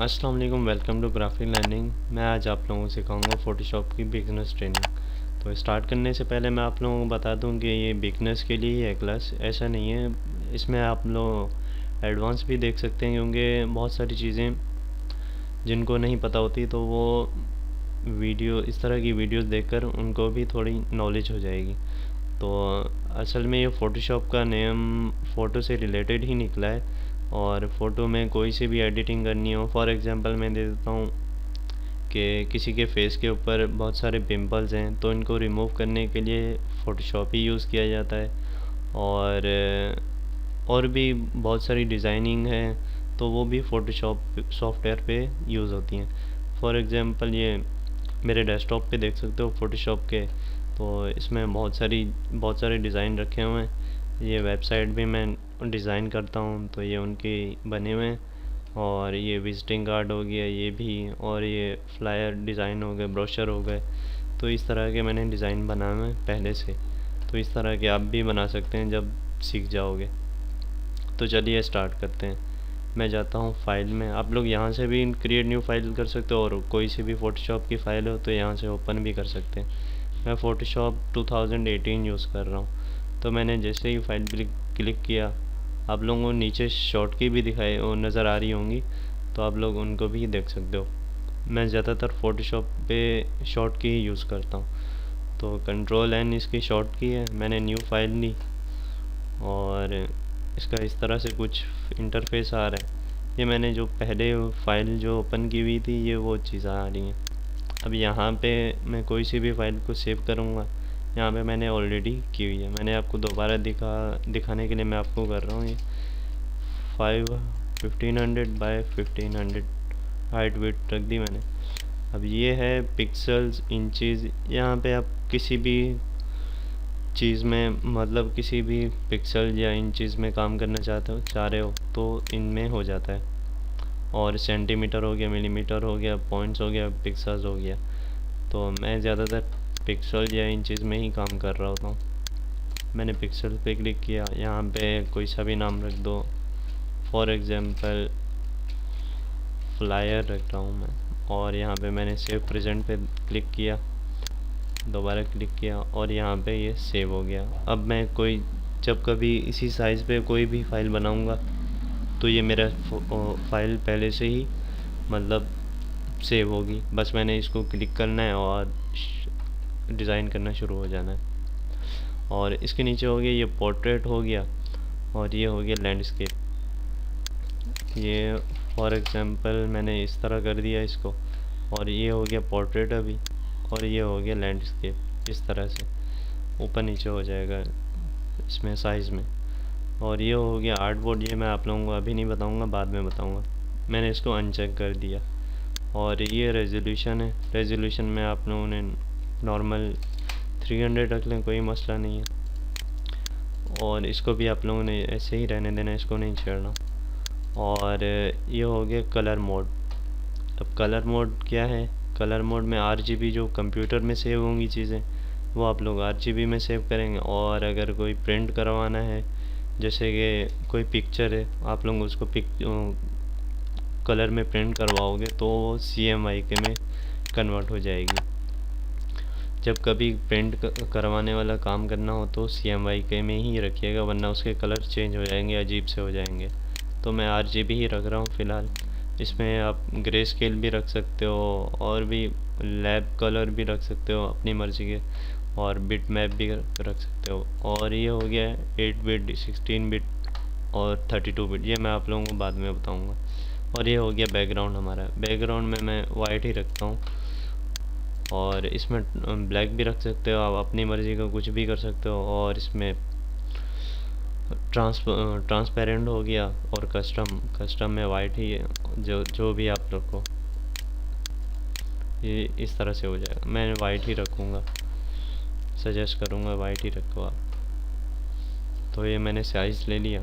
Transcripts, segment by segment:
अस्सलाम वालेकुम, welcome to graphic learning. मैं आज आप लोगों को सिखाऊंगा फ़ोटोशॉप की बिगनर्स ट्रेनिंग। तो स्टार्ट करने से पहले मैं आप लोगों को बता दूं कि ये बिगनर्स के लिए ही है क्लास, ऐसा नहीं है। इसमें आप लोग एडवांस भी देख सकते हैं, क्योंकि बहुत सारी चीज़ें जिनको नहीं पता होती तो वो वीडियो इस तरह की वीडियोस देखकर उनको भी थोड़ी नॉलेज हो जाएगी। तो असल में ये फ़ोटोशॉप का नेम फ़ोटो से रिलेटेड ही निकला है, और फ़ोटो में कोई सी भी एडिटिंग करनी हो, फॉर एग्जांपल मैं दे देता हूँ कि किसी के फेस के ऊपर बहुत सारे पिंपल्स हैं तो इनको रिमूव करने के लिए फ़ोटोशॉप ही यूज़ किया जाता है। और भी बहुत सारी डिज़ाइनिंग है तो वो भी फ़ोटोशॉप सॉफ्टवेयर पे यूज़ होती हैं। फॉर एग्जांपल ये मेरे डेस्कटॉप पे देख सकते हो फ़ोटोशॉप के, तो इसमें बहुत सारे डिज़ाइन रखे हुए हैं। ये वेबसाइट भी मैं डिज़ाइन करता हूँ तो ये उनके बने हुए हैं। और ये विजिटिंग कार्ड हो गया ये भी, और ये फ्लायर डिज़ाइन हो गए, ब्रोशर हो गए। तो इस तरह के मैंने डिज़ाइन बनाए हुए हैं पहले से, तो इस तरह के आप भी बना सकते हैं जब सीख जाओगे। तो चलिए स्टार्ट करते हैं। मैं जाता हूँ फाइल में, आप लोग यहाँ से भी क्रिएट न्यू फाइल कर सकते हो, और कोई सी भी फ़ोटोशॉप की फ़ाइल हो तो यहाँ से ओपन भी कर सकते हैं। मैं फ़ोटोशॉप 2018 यूज़ कर रहा हूँ। तो मैंने जैसे ही फाइल क्लिक किया, आप लोगों को नीचे शॉर्ट की भी दिखाई और नज़र आ रही होंगी, तो आप लोग उनको भी देख सकते हो। मैं ज़्यादातर फ़ोटोशॉप पे शॉर्ट की ही यूज़ करता हूँ। तो कंट्रोल एन इसकी शॉर्ट की है। मैंने न्यू फाइल ली और इसका इस तरह से कुछ इंटरफेस आ रहा है। ये मैंने जो पहले फ़ाइल जो ओपन की हुई थी ये वो चीज़ें आ रही हैं। अब यहाँ पे मैं कोई सी भी फ़ाइल को सेव करूँगा, यहाँ पे मैंने ऑलरेडी की हुई है। मैंने आपको दोबारा दिखाने के लिए मैं आपको कर रहा हूँ ये 1500 बाय 1500 हाइट विड्थ रख दी मैंने। अब ये है पिक्सल्स इंचज़। यहाँ पे आप किसी भी चीज़ में मतलब किसी भी पिक्सल या इंचज़ में काम करना चाह रहे हो तो इनमें हो जाता है। और सेंटीमीटर हो गया, मिलीमीटर हो गया, पॉइंट्स हो गया, पिक्सल्स हो गया। तो मैं ज़्यादातर पिक्सल या इंचज़ में ही काम कर रहा होता हूँ। मैंने पिक्सल पे क्लिक किया, यहाँ पे कोई सा भी नाम रख दो। फॉर एग्जांपल फ्लायर रख रहा हूँ मैं, और यहाँ पे मैंने सेव प्रेजेंट पे क्लिक किया, दोबारा क्लिक किया और यहाँ पे ये सेव हो गया। अब मैं जब कभी इसी साइज़ पे कोई भी फ़ाइल बनाऊँगा तो ये मेरा फ़ाइल पहले से ही मतलब सेव होगी। बस मैंने इसको क्लिक करना है और डिज़ाइन करना शुरू हो जाना है। और इसके नीचे हो गया ये पोर्ट्रेट हो गया, और ये हो गया लैंडस्केप। ये फॉर एग्जांपल मैंने इस तरह कर दिया इसको, और ये हो गया पोर्ट्रेट अभी, और ये हो गया लैंडस्केप। इस तरह से ऊपर नीचे हो जाएगा इसमें साइज़ में। और ये हो गया आर्टबोर्ड। ये मैं आप लोगों को अभी नहीं बताऊंगा, बाद में बताऊंगा। मैंने इसको अनचेक कर दिया। और ये रेजोल्यूशन है। रेजोल्यूशन में आप लोगों ने नॉर्मल 300 रख लें, कोई मसला नहीं है। और इसको भी आप लोगों ने ऐसे ही रहने देना, इसको नहीं छेड़ना। और ये हो गया कलर मोड। अब कलर मोड क्या है? कलर मोड में RGB जो कंप्यूटर में सेव होंगी चीज़ें वो आप लोग RGB में सेव करेंगे। और अगर कोई प्रिंट करवाना है, जैसे कि कोई पिक्चर है, आप लोग उसको कलर में प्रिंट करवाओगे तो वो CMYK में कन्वर्ट हो जाएगी। जब कभी प्रिंट करवाने वाला काम करना हो तो CMYK में ही रखिएगा, वरना उसके कलर चेंज हो जाएंगे, अजीब से हो जाएंगे। तो मैं RGB ही रख रहा हूँ फ़िलहाल। इसमें आप ग्रे स्केल भी रख सकते हो, और भी लैब कलर भी रख सकते हो अपनी मर्ज़ी के, और बिट मैप भी रख सकते हो। और ये हो गया 8 बिट, 16 बिट और 32 बिट। ये मैं आप लोगों को बाद में बताऊँगा। और ये हो गया बैकग्राउंड हमारा। बैकग्राउंड में मैं वाइट ही रखता हूँ, और इसमें ब्लैक भी रख सकते हो, आप अपनी मर्ज़ी का कुछ भी कर सकते हो। और इसमें ट्रांसपेरेंट हो गया, और कस्टम में वाइट ही है, जो भी आप रखो ये इस तरह से हो जाएगा। मैं वाइट ही रखूँगा, सजेस्ट करूँगा वाइट ही रखो आप। तो ये मैंने साइज़ ले लिया।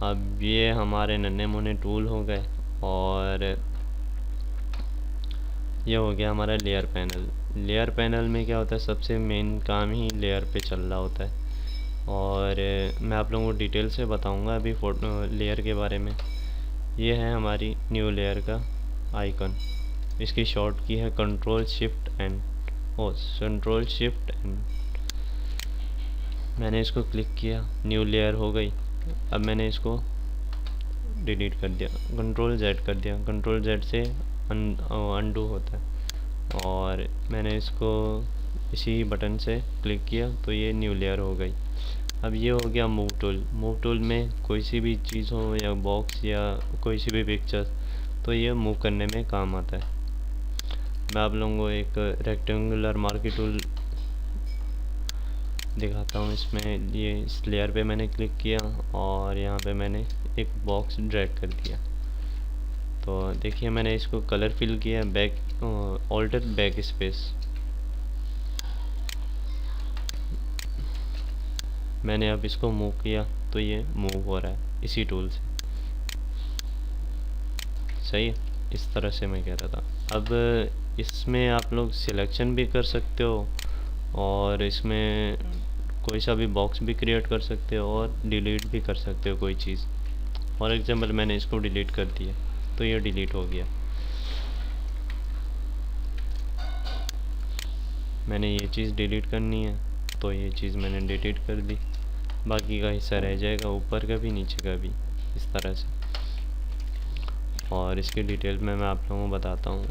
अब ये हमारे नन्हे मुन्ने टूल हो गए, और ये हो गया हमारा लेयर पैनल। लेयर पैनल में क्या होता है, सबसे मेन काम ही लेयर पे चल रहा होता है। और मैं आप लोगों को डिटेल से बताऊंगा अभी फ़ोटो लेयर के बारे में। ये है हमारी न्यू लेयर का आइकन, इसकी शॉर्ट की है control shift N, control shift N. मैंने इसको क्लिक किया, न्यू लेयर हो गई। अब मैंने इसको डिलीट कर दिया, कंट्रोल जेड कर दिया। कंट्रोल जेड से अनडू होता है, और मैंने इसको इसी बटन से क्लिक किया तो ये न्यू लेयर हो गई। अब ये हो गया मूव टूल। मूव टूल में कोई सी भी चीज़ हो या बॉक्स या कोई सी भी पिक्चर, तो ये मूव करने में काम आता है। मैं आप लोगों को एक रेक्टेंगुलर मार्की टूल दिखाता हूँ। इसमें ये इस लेयर पे मैंने क्लिक किया और यहाँ पे मैंने एक बॉक्स ड्रैग कर दिया। तो देखिए मैंने इसको कलर फिल किया, बैक ऑल्टर बैक स्पेस। मैंने अब इसको मूव किया तो ये मूव हो रहा है इसी टूल से। सही है, इस तरह से मैं कह रहा था। अब इसमें आप लोग सिलेक्शन भी कर सकते हो और इसमें कोई सा भी बॉक्स भी क्रिएट कर सकते हो और डिलीट भी कर सकते हो कोई चीज़। फॉर एग्जांपल मैंने इसको डिलीट कर दिया तो ये डिलीट हो गया। मैंने ये चीज़ डिलीट करनी है तो ये चीज़ मैंने डिलीट कर दी, बाकी का हिस्सा रह जाएगा, ऊपर का भी नीचे का भी, इस तरह से। और इसकी डिटेल में मैं आप लोगों को बताता हूँ।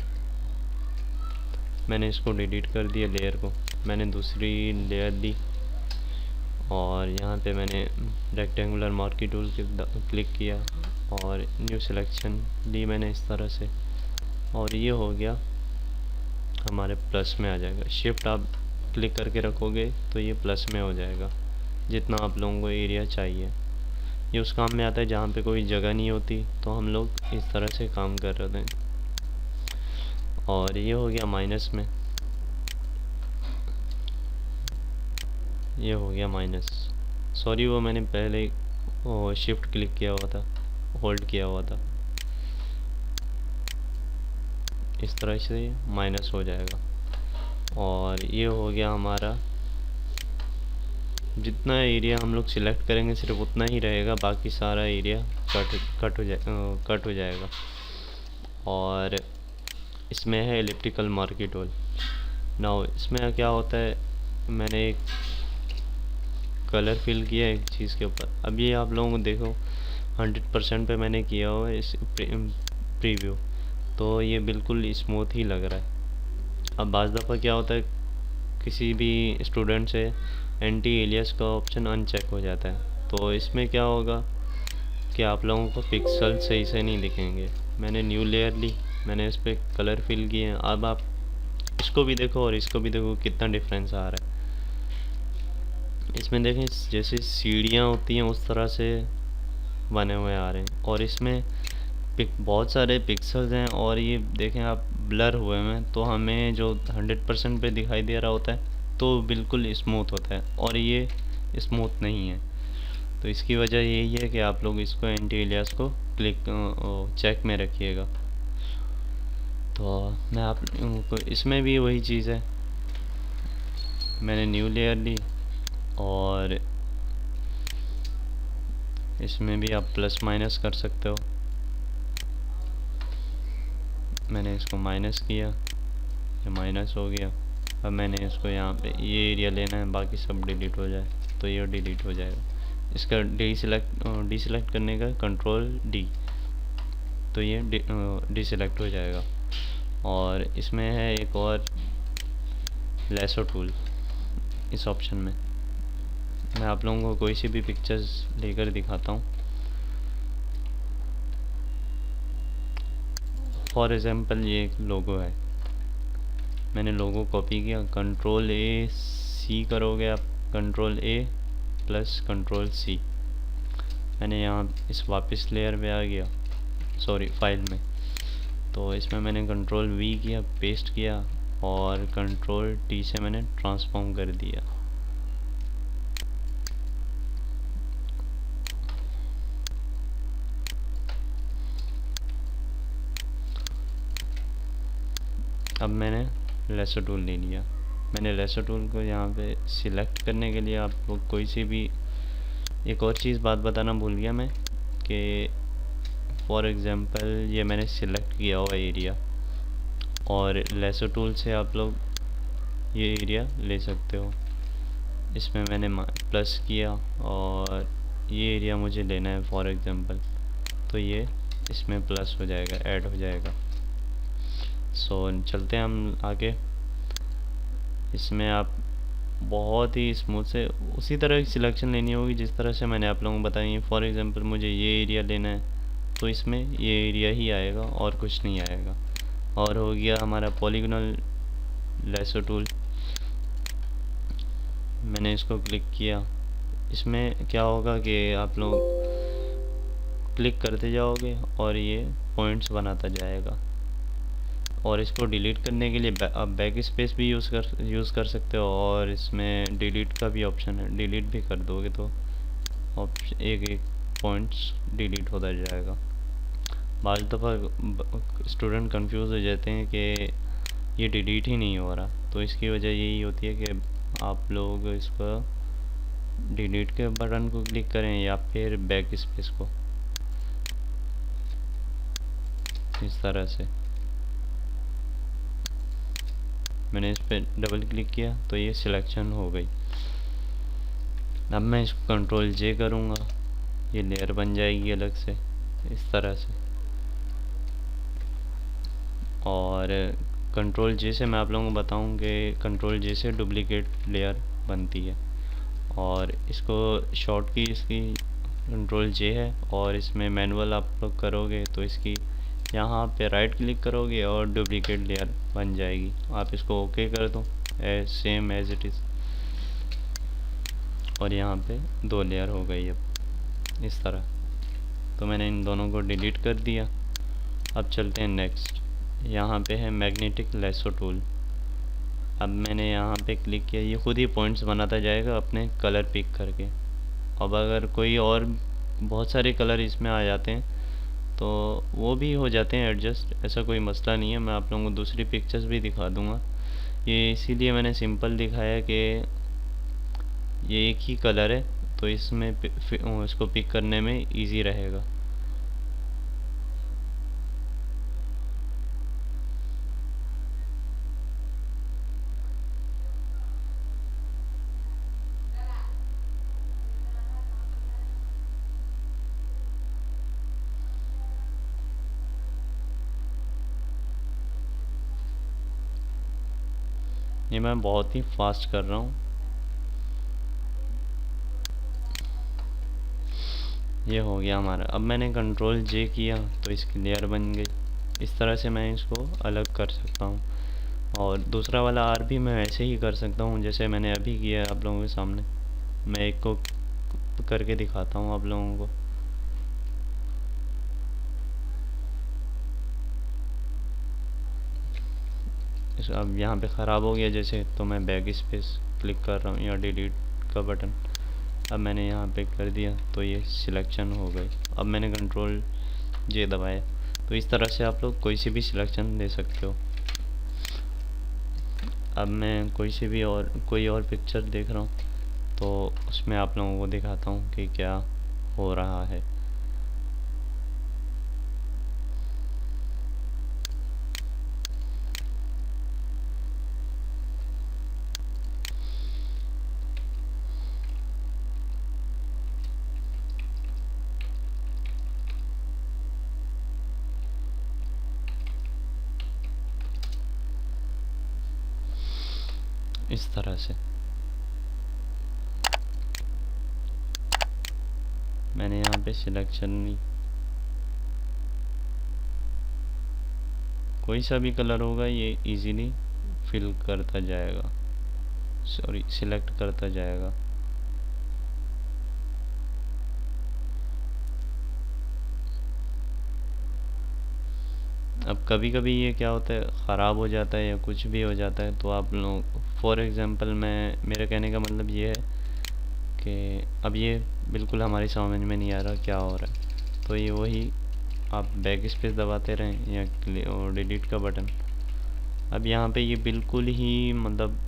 मैंने इसको डिलीट कर दिया लेयर को, मैंने दूसरी लेयर ली और यहाँ पे मैंने रेक्टेंगुलर मार्की टूल क्लिक किया और न्यू सिलेक्शन ली मैंने इस तरह से, और ये हो गया हमारे प्लस में आ जाएगा। शिफ्ट आप क्लिक करके रखोगे तो ये प्लस में हो जाएगा, जितना आप लोगों को एरिया चाहिए। ये उस काम में आता है जहाँ पे कोई जगह नहीं होती, तो हम लोग इस तरह से काम कर रहे हैं। और ये हो गया माइनस में, ये हो गया माइनस। सॉरी, वो मैंने पहले शिफ्ट क्लिक किया हुआ था, होल्ड किया हुआ था। इस तरह से माइनस हो जाएगा। और ये हो गया हमारा, जितना एरिया हम लोग सिलेक्ट करेंगे सिर्फ उतना ही रहेगा, बाकी सारा एरिया कट हो जाएगा। और इसमें है एलिप्टिकल मार्की टूल। नाउ इसमें क्या होता है, मैंने एक कलर फिल किया एक चीज़ के ऊपर। अब ये आप लोगों को देखो 100% पे मैंने किया हुआ है इस प्रीव्यू, तो ये बिल्कुल स्मूथ ही लग रहा है। अब बाज़ दफ़ा क्या होता है, किसी भी स्टूडेंट से एंटी एलियास का ऑप्शन अनचेक हो जाता है, तो इसमें क्या होगा कि आप लोगों को पिक्सल सही से नहीं दिखेंगे। मैंने न्यू लेयर ली, मैंने इस पर कलर फिल किए। अब आप इसको भी देखो और इसको भी देखो, कितना डिफरेंस आ रहा है। इसमें देखें जैसे सीढ़ियाँ होती हैं उस तरह से बने हुए आ रहे हैं, और इसमें बहुत सारे पिक्सल्स हैं, और ये देखें आप ब्लर हुए हैं, तो हमें जो 100% पे दिखाई दे रहा होता है तो बिल्कुल स्मूथ होता है, और ये स्मूथ नहीं है। तो इसकी वजह यही है कि आप लोग इसको एंटी एलियास को चेक में रखिएगा। तो मैं आप को इसमें भी वही चीज़ है, मैंने न्यू लेयर ली और इसमें भी आप प्लस माइनस कर सकते हो। मैंने इसको माइनस किया, ये माइनस हो गया। अब मैंने इसको यहाँ पे ये एरिया लेना है, बाकी सब डिलीट हो जाए, तो ये डिलीट हो जाएगा। इसका डीसिलेक्ट करने का कंट्रोल डी, तो ये डीसिलेक्ट हो जाएगा। और इसमें है एक और लेसो टूल इस ऑप्शन में। मैं आप लोगों को कोई सी भी पिक्चर्स लेकर दिखाता हूँ। फॉर एग्जांपल ये एक लोगो है, मैंने लोगो कॉपी किया, कंट्रोल ए सी करोगे आप, control A plus control C. मैंने यहाँ इस वापस लेयर पे आ गया, सॉरी फाइल में, तो इसमें मैंने कंट्रोल वी किया, पेस्ट किया, और कंट्रोल टी से मैंने ट्रांसफॉर्म कर दिया। अब मैंने लेसो टूल ले लिया। मैंने लेसो टूल को यहाँ पे सिलेक्ट करने के लिए आप लोग कोई सी भी, एक और चीज़ बात बताना भूल गया मैं, कि फॉर एग्जांपल ये मैंने सिलेक्ट किया हुआ एरिया, और लेसो टूल से आप लोग ये एरिया ले सकते हो। इसमें मैंने प्लस किया और ये एरिया मुझे लेना है फॉर एग्जांपल, तो ये इसमें प्लस हो जाएगा, ऐड हो जाएगा। सो चलते हैं हम आगे। इसमें आप बहुत ही स्मूथ से उसी तरह की सिलेक्शन लेनी होगी जिस तरह से मैंने आप लोगों को बताई। फॉर एग्जांपल मुझे ये एरिया लेना है तो इसमें ये एरिया ही आएगा और कुछ नहीं आएगा। और हो गया हमारा पॉलीगोनल लेसो टूल। मैंने इसको क्लिक किया। इसमें क्या होगा कि आप लोग क्लिक करते जाओगे और ये पॉइंट्स बनाता जाएगा। और इसको डिलीट करने के लिए आप बैक स्पेस भी यूज़ कर सकते हो, और इसमें डिलीट का भी ऑप्शन है। डिलीट भी कर दोगे तो एक एक पॉइंट्स डिलीट होता जाएगा। बाज़ दफ़ा स्टूडेंट कंफ्यूज हो जाते हैं कि ये डिलीट ही नहीं हो रहा, तो इसकी वजह यही होती है कि आप लोग इसको डिलीट के बटन को क्लिक करें या फिर बैक स्पेस को, इस तरह से। मैंने इस पर डबल क्लिक किया तो ये सिलेक्शन हो गई। अब मैं इसको कंट्रोल जे करूँगा, ये लेयर बन जाएगी अलग से इस तरह से। और कंट्रोल जे से मैं आप लोगों को बताऊं कि कंट्रोल जे से डुप्लीकेट लेयर बनती है, और इसको शॉर्ट की इसकी कंट्रोल जे है। और इसमें मैनुअल आप लोग करोगे तो इसकी यहाँ पे राइट क्लिक करोगे और डुप्लीकेट लेयर बन जाएगी। आप इसको ओके कर दो सेम एज इट इज़, और यहाँ पे 2 लेयर हो गई अब इस तरह। तो मैंने इन दोनों को डिलीट कर दिया। अब चलते हैं नेक्स्ट। यहाँ पे है मैग्नेटिक लेसो टूल। अब मैंने यहाँ पे क्लिक किया, ये खुद ही पॉइंट्स बनाता जाएगा अपने कलर पिक करके। अब अगर कोई और बहुत सारे कलर इसमें आ जाते हैं तो वो भी हो जाते हैं एडजस्ट, ऐसा कोई मसला नहीं है। मैं आप लोगों को दूसरी पिक्चर्स भी दिखा दूँगा। ये इसीलिए मैंने सिंपल दिखाया कि ये एक ही कलर है तो इसमें इसको पिक करने में इजी रहेगा। ये मैं बहुत ही फास्ट कर रहा हूँ। ये हो गया हमारा। अब मैंने कंट्रोल जे किया तो इसकी लेयर बन गई। इस तरह से मैं इसको अलग कर सकता हूँ। और दूसरा वाला आर भी मैं ऐसे ही कर सकता हूँ जैसे मैंने अभी किया है आप लोगों के सामने। मैं एक को करके दिखाता हूँ आप लोगों को। अब यहाँ पे ख़राब हो गया जैसे, तो मैं बैक स्पेस क्लिक कर रहा हूँ या डिलीट का बटन। अब मैंने यहाँ पे कर दिया तो ये सिलेक्शन हो गई। अब मैंने कंट्रोल जे दबाया। तो इस तरह से आप लोग कोई सी भी सिलेक्शन दे सकते हो। अब मैं कोई और पिक्चर देख रहा हूँ तो उसमें आप लोगों को दिखाता हूँ कि क्या हो रहा है। इस तरह से मैंने यहाँ पे सिलेक्शन ली। कोई सा भी कलर होगा ये इजीली फिल करता जाएगा, सिलेक्ट करता जाएगा। अब कभी कभी ये क्या होता है, ख़राब हो जाता है या कुछ भी हो जाता है, तो आप लोग फॉर एग्ज़ाम्पल मेरे कहने का मतलब ये है कि अब ये बिल्कुल हमारी समझ में नहीं आ रहा क्या हो रहा है, तो ये वही आप बैक स्पेस दबाते रहें या डिलीट का बटन। अब यहाँ पे ये बिल्कुल ही मतलब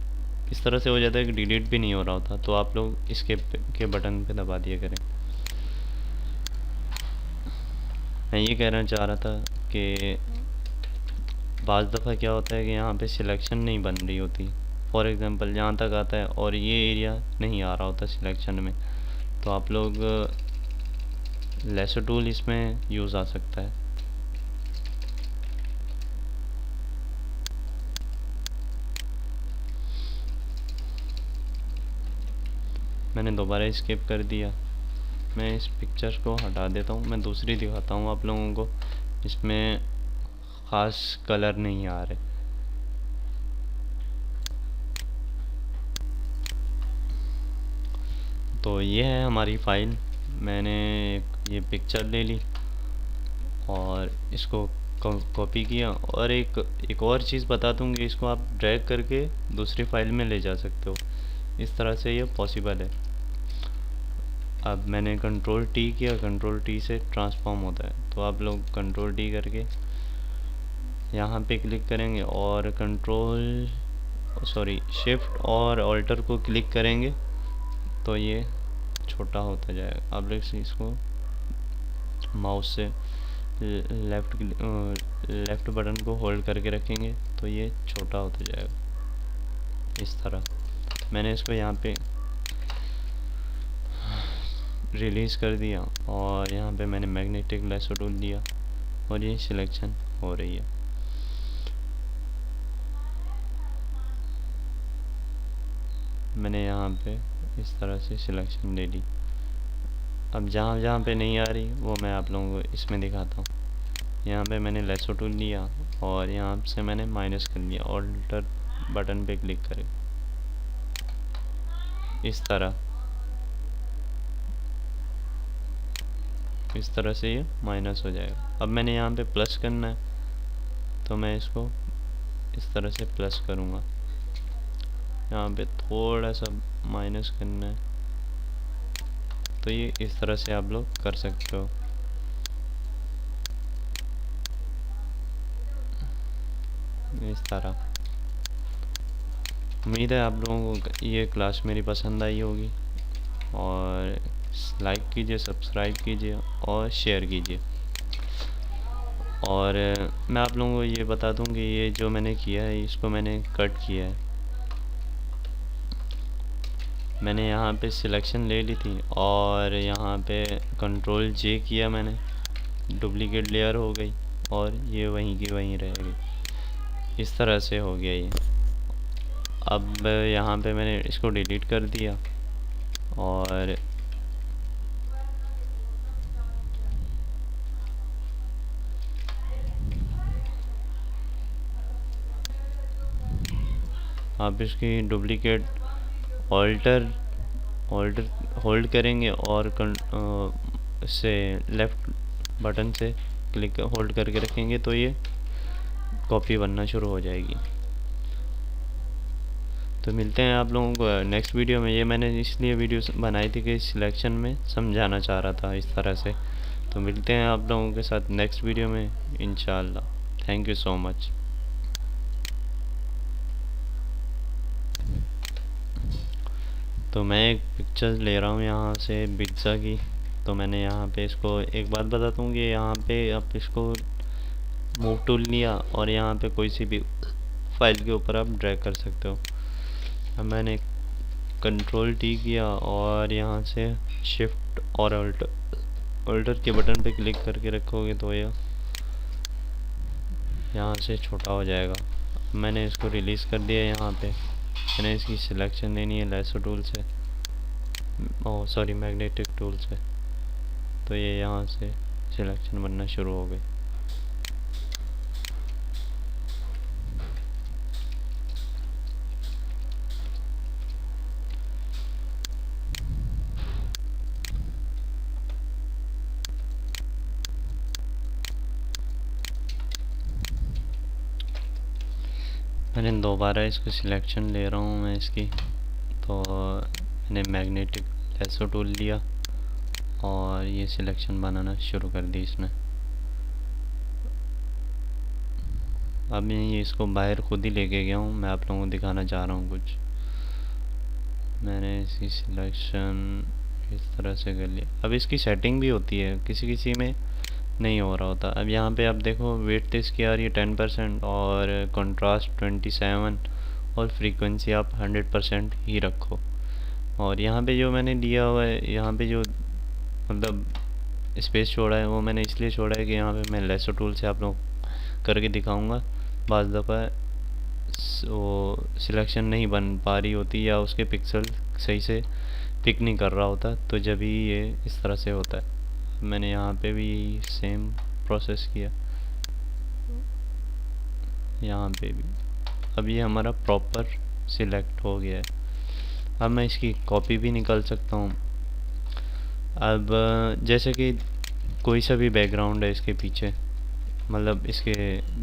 इस तरह से हो जाता है कि डिलीट भी नहीं हो रहा होता, तो आप लोग इसके के बटन पे दबा दिया करें। मैं ये कहना चाह रहा था कि बाज़ दफ़ा क्या होता है कि यहाँ पे सिलेक्शन नहीं बन रही होती। फॉर एग्ज़ाम्पल यहाँ तक आता है और ये एरिया नहीं आ रहा होता सिलेक्शन में, तो आप लोग लेसो टूल इसमें यूज़ आ सकता है। मैंने दोबारा स्किप कर दिया। मैं इस पिक्चर को हटा देता हूँ, मैं दूसरी दिखाता हूँ आप लोगों को। इसमें ख़ास कलर नहीं आ रहे। तो ये है हमारी फ़ाइल। मैंने ये पिक्चर ले ली और इसको कॉपी किया, और एक और चीज़ बता दूँ कि इसको आप ड्रैग करके दूसरी फाइल में ले जा सकते हो। इस तरह से ये पॉसिबल है। अब मैंने कंट्रोल टी किया, कंट्रोल टी से ट्रांसफॉर्म होता है, तो आप लोग कंट्रोल टी करके यहाँ पे क्लिक करेंगे और शिफ्ट और ऑल्टर को क्लिक करेंगे तो ये छोटा होता जाएगा। आप लोग इसको माउस से लेफ़्ट बटन को होल्ड करके रखेंगे तो ये छोटा होता जाएगा इस तरह। मैंने इसको यहाँ पे रिलीज़ कर दिया और यहाँ पे मैंने मैग्नेटिक लेसो टूल दिया और ये सिलेक्शन हो रही है। मैंने यहाँ पे इस तरह से सिलेक्शन ले ली। अब जहाँ जहाँ पे नहीं आ रही वो मैं आप लोगों को इसमें दिखाता हूँ। यहाँ पे मैंने लेसो टूल लिया और यहाँ से मैंने माइनस कर लिया, ऑल्टर बटन पे क्लिक करें इस तरह से ये माइनस हो जाएगा। अब मैंने यहाँ पे प्लस करना है तो मैं इसको इस तरह से प्लस करूँगा। यहाँ पे थोड़ा सा माइनस करना है, तो ये इस तरह से आप लोग कर सकते हो। इस तरह। उम्मीद है आप लोगों को ये क्लास मेरी पसंद आई होगी, और लाइक कीजिए, सब्सक्राइब कीजिए और शेयर कीजिए। और मैं आप लोगों को ये बता दूं कि ये जो मैंने किया है इसको मैंने कट किया है। मैंने यहाँ पे सिलेक्शन ले ली थी और यहाँ पे कंट्रोल जे किया मैंने, डुप्लीकेट लेयर हो गई और ये वहीं की वहीं रह गई। इस तरह से हो गया ये। अब यहाँ पे मैंने इसको डिलीट कर दिया और आप इसकी डुप्लीकेट ऑल्टर होल्ड करेंगे और से लेफ़्ट बटन से क्लिक होल्ड करके रखेंगे तो ये कॉपी बनना शुरू हो जाएगी। तो मिलते हैं आप लोगों को नेक्स्ट वीडियो में। ये मैंने इसलिए वीडियो बनाई थी कि सिलेक्शन में समझाना चाह रहा था इस तरह से। तो मिलते हैं आप लोगों के साथ नेक्स्ट वीडियो में इंशाल्लाह। Thank you so much. तो मैं एक पिक्चर ले रहा हूँ यहाँ से पिज़्ज़ा की। तो मैंने यहाँ पे इसको एक बात बताता हूँ कि यहाँ पे आप इसको मूव टूल लिया और यहाँ पे कोई सी भी फाइल के ऊपर आप ड्रैग कर सकते हो। अब मैंने कंट्रोल टी किया और यहाँ से शिफ्ट और ऑल्टर के बटन पे क्लिक करके रखोगे तो ये यहाँ से छोटा हो जाएगा। मैंने इसको रिलीज़ कर दिया। यहाँ पे मैंने इसकी सिलेक्शन लेनी है लेसो टूल से, मैग्नेटिक टूल से, तो ये यहाँ से सिलेक्शन बनना शुरू हो गई। मैंने दोबारा इसको सिलेक्शन ले रहा हूँ मैं इसकी। तो मैंने मैग्नेटिक लेसो टूल लिया और ये सिलेक्शन बनाना शुरू कर दी इसमें। अब मैं ये इसको बाहर खुद ही लेके गया हूँ। मैं आप लोगों को दिखाना चाह रहा हूँ कुछ। मैंने इसकी सिलेक्शन इस तरह से कर लिया। अब इसकी सेटिंग भी होती है, किसी किसी में नहीं हो रहा होता। अब यहाँ पे आप देखो विड्थ इसकी आ रही है 10% और कंट्रास्ट 27 और फ्रीक्वेंसी आप 100% ही रखो। और यहाँ पे जो मैंने दिया हुआ है, यहाँ पे जो मतलब स्पेस छोड़ा है वो मैंने इसलिए छोड़ा है कि यहाँ पे मैं लेसो टूल से आप लोग करके दिखाऊंगा। बाज़ दफ़ा वो सिलेक्शन नहीं बन पा रही होती या उसके पिक्सल सही से पिक नहीं कर रहा होता, तो जब ही ये इस तरह से होता है। मैंने यहाँ पे भी सेम प्रोसेस किया, यहाँ पे भी। अब ये हमारा प्रॉपर सिलेक्ट हो गया है। अब मैं इसकी कॉपी भी निकाल सकता हूँ। अब जैसे कि कोई सा भी बैकग्राउंड है इसके पीछे, मतलब इसके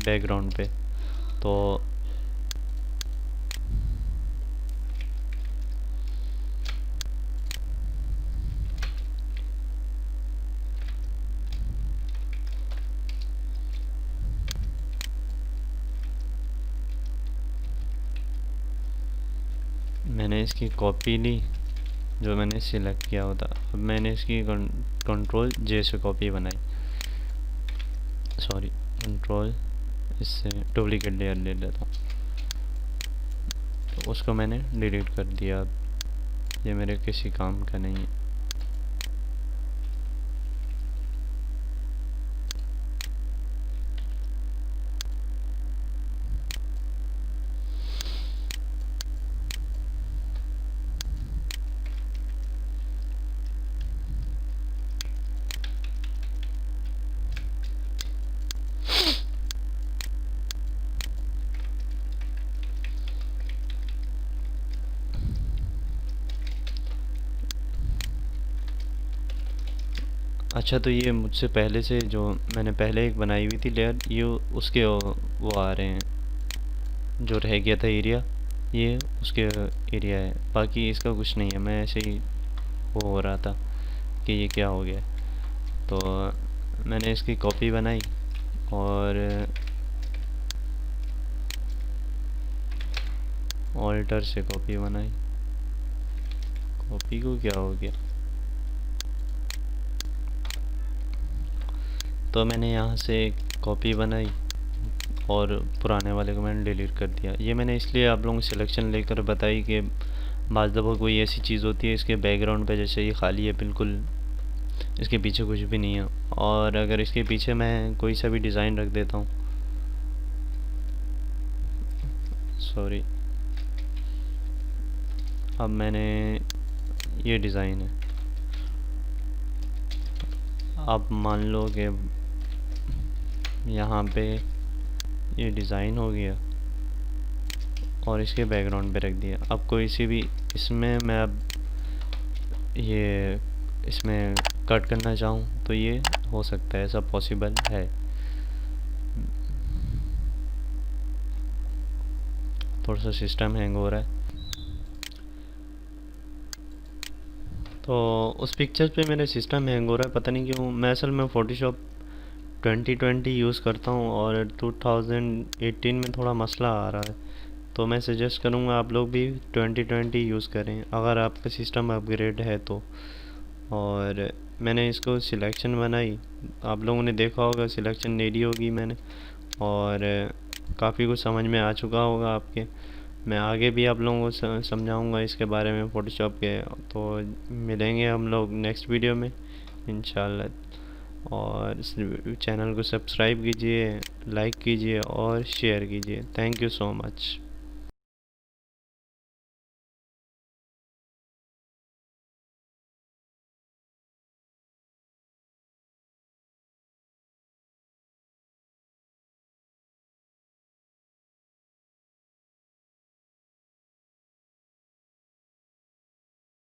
बैकग्राउंड पे, तो मैंने इसकी कॉपी ली जो मैंने सिलेक्ट किया होता। अब मैंने इसकी कंट्रोल जे से कॉपी बनाई, सॉरी कंट्रोल इससे डुप्लीकेट लेयर ले लेता हूँ, तो उसको मैंने डिलीट कर दिया। अब ये मेरे किसी काम का नहीं है। अच्छा, तो ये मुझसे पहले से जो मैंने पहले एक बनाई हुई थी लेयर, ये उसके वो आ रहे हैं, जो रह गया था एरिया, ये उसके एरिया है। बाकी इसका कुछ नहीं है। मैं ऐसे ही वो हो रहा था कि ये क्या हो गया। तो मैंने इसकी कॉपी बनाई और ऑल्टर से कॉपी बनाई। कॉपी को क्या हो गया, तो मैंने यहाँ से कॉपी बनाई और पुराने वाले को मैंने डिलीट कर दिया। ये मैंने इसलिए आप लोगों को सिलेक्शन लेकर बताई कि बाज़ दफ़ा कोई ऐसी चीज़ होती है इसके बैकग्राउंड पे, जैसे ये खाली है बिल्कुल, इसके पीछे कुछ भी नहीं है, और अगर इसके पीछे मैं कोई सा भी डिज़ाइन रख देता हूँ, सॉरी, अब मैंने ये डिज़ाइन है, अब मान लो कि यहाँ पे ये डिज़ाइन हो गया और इसके बैकग्राउंड पे रख दिया। अब कोई सी भी इसमें मैं अब ये इसमें कट करना चाहूँ तो ये हो सकता है, ऐसा पॉसिबल है। थोड़ा सा सिस्टम हैंग हो रहा है। तो उस पिक्चर पे मेरे सिस्टम हैंग हो रहा है, पता नहीं क्यों। मैं असल में फ़ोटोशॉप 2020 यूज़ करता हूँ और 2018 में थोड़ा मसला आ रहा है, तो मैं सजेस्ट करूँगा आप लोग भी 2020 यूज़ करें अगर आपका सिस्टम अपग्रेड है तो। और मैंने इसको सिलेक्शन बनाई, आप लोगों ने देखा होगा सिलेक्शन ले ली होगी मैंने, और काफ़ी कुछ समझ में आ चुका होगा आपके। मैं आगे भी आप लोगों को समझाऊंगा इसके बारे में फ़ोटोशॉप के। तो मिलेंगे हम लोग नेक्स्ट वीडियो में इंशाल्लाह। और इस चैनल को सब्सक्राइब कीजिए, लाइक कीजिए और शेयर कीजिए। Thank you so much.